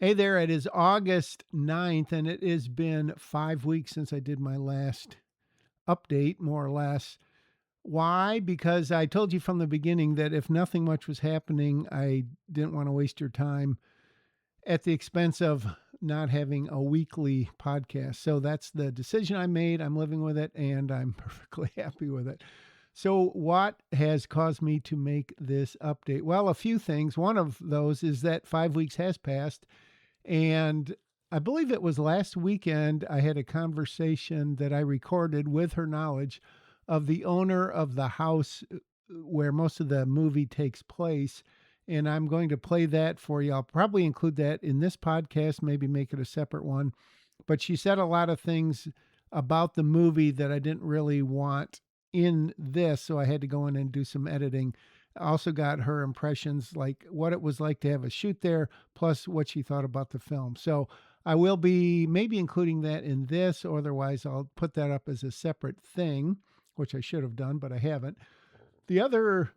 Hey there, it is August 9th, and it has been 5 weeks since I did my last update, more or less. Why? Because I told you from the beginning that if nothing much was happening, I didn't want to waste your time at the expense of not having a weekly podcast. So that's the decision I made. I'm living with it, and I'm perfectly happy with it. So, what has caused me to make this update? Well, a few things. One of those is that 5 weeks has passed and I believe it was last weekend, I had a conversation that I recorded with her knowledge of the owner of the house where most of the movie takes place. And I'm going to play that for you. I'll probably include that in this podcast, maybe make it a separate one. But she said a lot of things about the movie that I didn't really want in this. So I had to go in and do some editing. I also got her impressions, like what it was like to have a shoot there, plus what she thought about the film. So I will be maybe including that in this, or otherwise I'll put that up as a separate thing, which I should have done, but I haven't. The other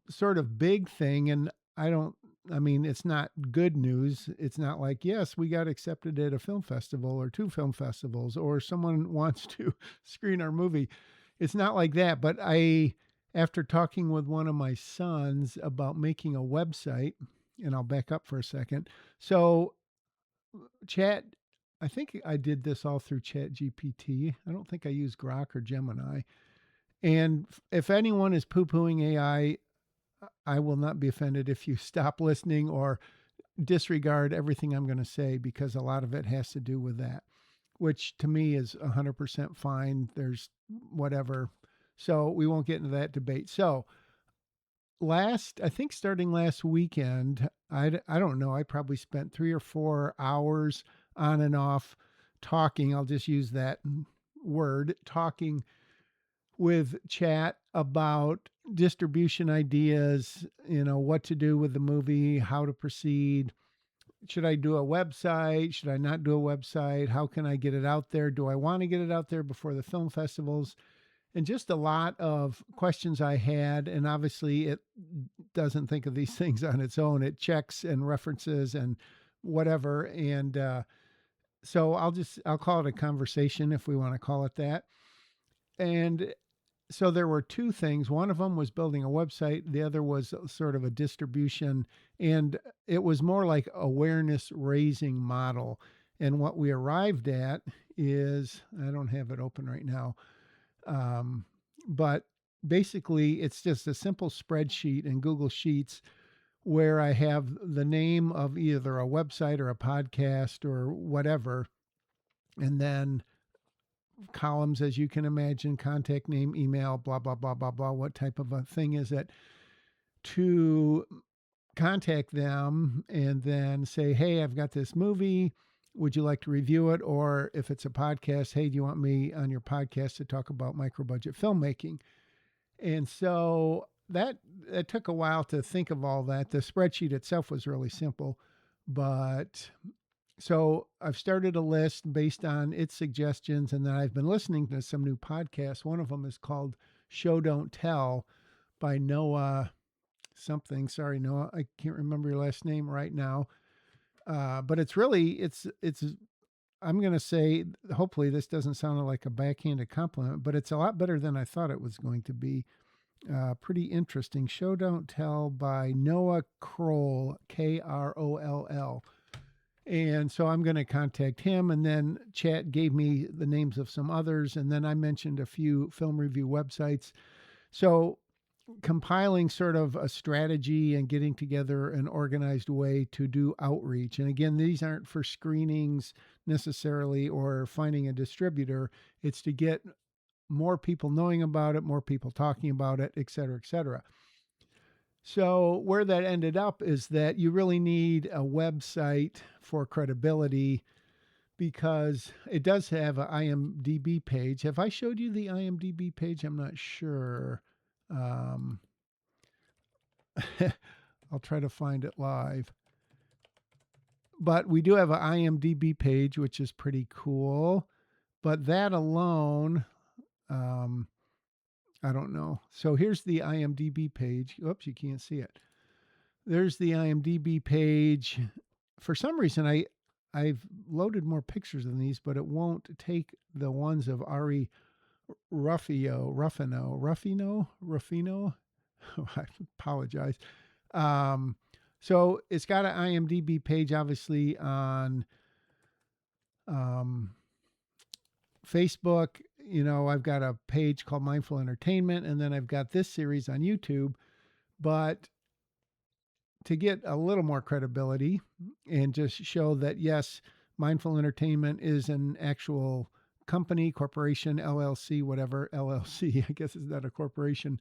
sort of big thing, and I don't, I mean, it's not good news. It's not like, yes, we got accepted at a film festival or two film festivals, or someone wants to screen our movie. It's not like that. But after talking with one of my sons about making a website, and I'll back up for a second. So, chat, I think I did this all through Chat GPT. I don't think I used Grok or Gemini. And if anyone is poo pooing I will not be offended if you stop listening or disregard everything I'm going to say because a lot of it has to do with that, which to me is 100% fine. There's whatever. So we won't get into that debate. So, I think starting last weekend, I don't know, I probably spent 3 or 4 hours on and off talking. I'll just use that word, talking with chat about distribution ideas, what to do with the movie, how to proceed. Should I do a website? Should I not do a website? How can I get it out there? Do I want to get it out there before the film festivals? And just a lot of questions I had. And obviously, it doesn't think of these things on its own, it checks and references and whatever. And so I'll call it a conversation if we want to call it that. And so there were two things. One of them was building a website. The other was sort of a distribution, and it was more like awareness raising model. And what we arrived at is, I don't have it open right now, um, but basically it's just a simple spreadsheet in Google Sheets where I have the name of either a website or a podcast or whatever, and then columns, as you can imagine, contact name, email, blah, blah, blah, blah, blah. What type of a thing is it? To contact them and then say, hey, I've got this movie. Would you like to review it? Or if it's a podcast, hey, do you want me on your podcast to talk about micro budget filmmaking? And so that it took a while to think of all that. The spreadsheet itself was really simple, but so I've started a list based on its suggestions, and then I've been listening to some new podcasts. One of them is called Show Don't Tell by Noah something. Sorry, Noah, I can't remember your last name right now. But it's. I'm going to say, hopefully, this doesn't sound like a backhanded compliment, but it's a lot better than I thought it was going to be. Pretty interesting. Show Don't Tell by Noah Kroll, Kroll. And so I'm going to contact him. And then chat gave me the names of some others. And then I mentioned a few film review websites. So compiling sort of a strategy and getting together an organized way to do outreach. And again, these aren't for screenings necessarily or finding a distributor. It's to get more people knowing about it, more people talking about it, et cetera, et cetera. So, where that ended up is that you really need a website for credibility because it does have an IMDb page. Have I showed you the IMDb page? I'm not sure. Um, I'll try to find it live. But we do have an IMDb page, which is pretty cool. But that alone, um, I don't know. So here's the IMDb page. Oops, you can't see it. There's the IMDb page for some reason, I've loaded more pictures than these, but it won't take the ones of Ari Ruffino. I apologize. Um, so it's got an IMDb page, obviously, on um, Facebook. You know, I've got a page called Mindful Entertainment, and then I've got this series on YouTube. But to get a little more credibility and just show that, yes, Mindful Entertainment is an actual company, corporation, LLC, whatever, LLC, I guess it's not a corporation,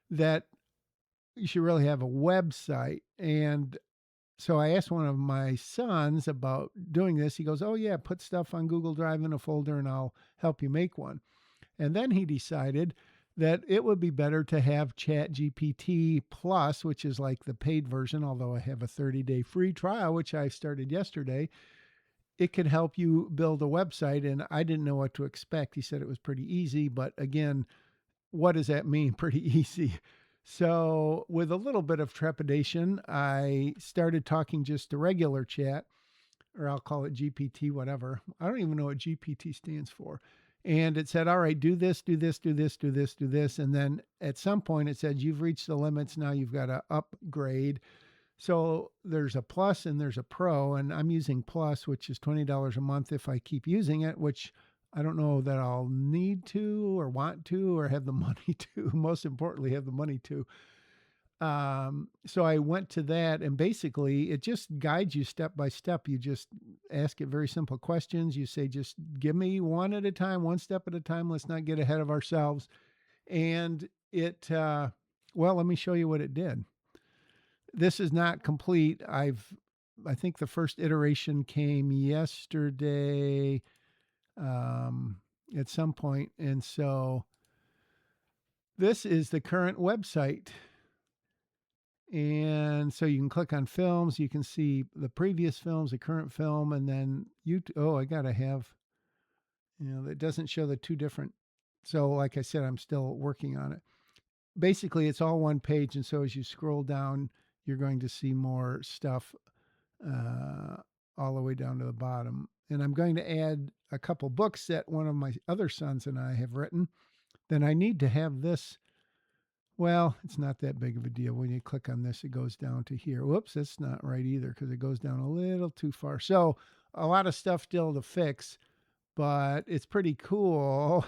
that you should really have a website. And so I asked one of my sons about doing this. He goes, "Oh, yeah, put stuff on Google Drive in a folder and I'll help you make one." And then he decided that it would be better to have Chat GPT Plus, which is like the paid version, although I have a 30-day free trial, which I started yesterday. It could help you build a website. And I didn't know what to expect. He said it was pretty easy. But again, what does that mean? Pretty easy. So, with a little bit of trepidation, I started talking just to regular chat, or I'll call it GPT, whatever. I don't even know what GPT stands for. And it said, all right, do this, do this, do this, do this, do this. And then at some point it said, you've reached the limits. Now you've got to upgrade. So there's a plus and there's a pro. And I'm using plus, which is $20 a month if I keep using it, which I don't know that I'll need to or want to or have the money to. Most importantly, have the money to. So I went to that, and basically it just guides you step by step. You just ask it very simple questions. You say, just give me one at a time, one step at a time. Let's not get ahead of ourselves. And well, let me show you what it did. This is not complete. I think the first iteration came yesterday at some point. And so this is the current website. And so you can click on films. You can see the previous films, the current film, and then I got to have, it doesn't show the two different. So like I said, I'm still working on it. Basically, it's all one page. And so as you scroll down, you're going to see more stuff all the way down to the bottom. And I'm going to add a couple books that one of my other sons and I have written. Then I need to have this. Well, it's not that big of a deal. When you click on this, it goes down to here. Whoops, that's not right either because it goes down a little too far. So a lot of stuff still to fix, but it's pretty cool.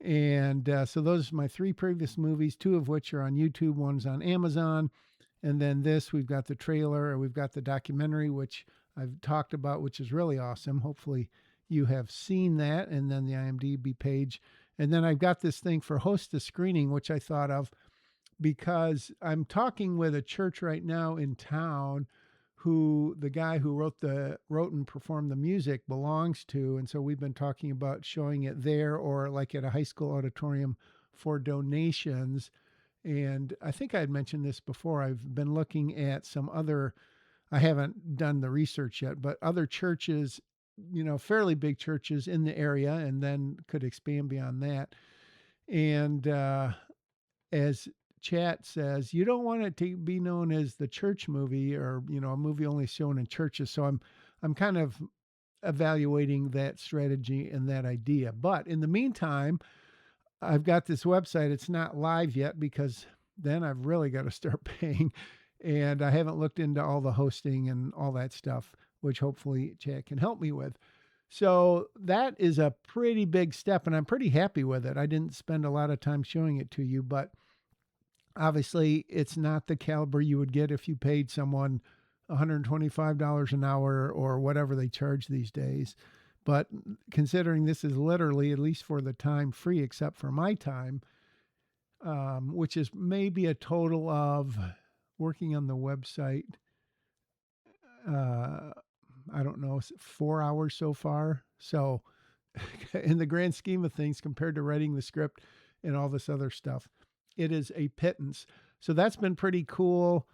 And so those are my three previous movies, two of which are on YouTube. One's on Amazon. And then we've got the trailer, or we've got the documentary, which I've talked about, which is really awesome. Hopefully you have seen that. And then the IMDb page. And then I've got this thing for host a screening, which I thought of because I'm talking with a church right now in town who the guy who wrote and performed the music belongs to. And so we've been talking about showing it there or like at a high school auditorium for donations. And I think I had mentioned this before. I've been looking at some other, I haven't done the research yet, but other churches, fairly big churches in the area, and then could expand beyond that. And as chat says, you don't want it to be known as the church movie or, a movie only shown in churches. So I'm kind of evaluating that strategy and that idea. But in the meantime, I've got this website. It's not live yet because then I've really got to start paying. And I haven't looked into all the hosting and all that stuff, which hopefully chat can help me with. So that is a pretty big step, and I'm pretty happy with it. I didn't spend a lot of time showing it to you, but obviously it's not the caliber you would get if you paid someone $125 an hour or whatever they charge these days. But considering this is literally, at least for the time, free, except for my time, which is maybe a total of working on the website, I don't know, 4 hours so far. So in the grand scheme of things, compared to writing the script and all this other stuff, it is a pittance. So that's been pretty cool.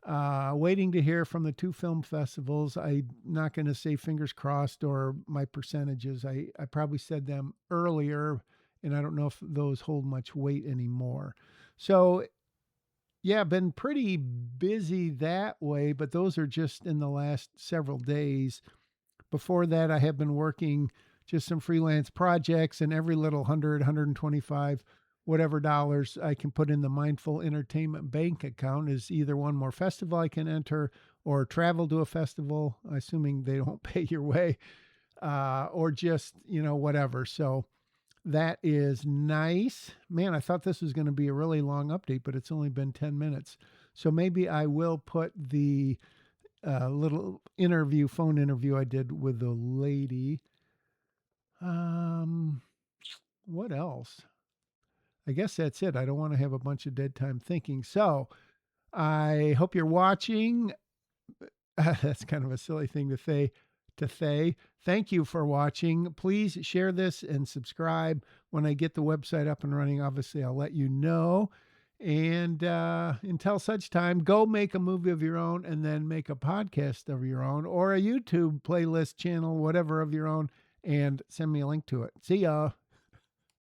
Waiting to hear from the two film festivals. I'm not going to say fingers crossed or my percentages. I probably said them earlier, and I don't know if those hold much weight anymore. So Yeah, been pretty busy that way, but those are just in the last several days. Before that, I have been working just some freelance projects, and every little 125, whatever dollars I can put in the Mindful Entertainment Bank account is either one more festival I can enter or travel to a festival, assuming they don't pay your way, or just, whatever. So that is nice. Man, I thought this was going to be a really long update, but it's only been 10 minutes. So maybe I will put the little phone interview I did with the lady. Um, what else? I guess that's it. I don't want to have a bunch of dead time thinking. So I hope you're watching. That's kind of a silly thing to say. Thank you for watching. Please share this and subscribe. When I get the website up and running, obviously I'll let you know. And until such time, go make a movie of your own and then make a podcast of your own or a YouTube playlist channel, whatever of your own, and send me a link to it. See ya.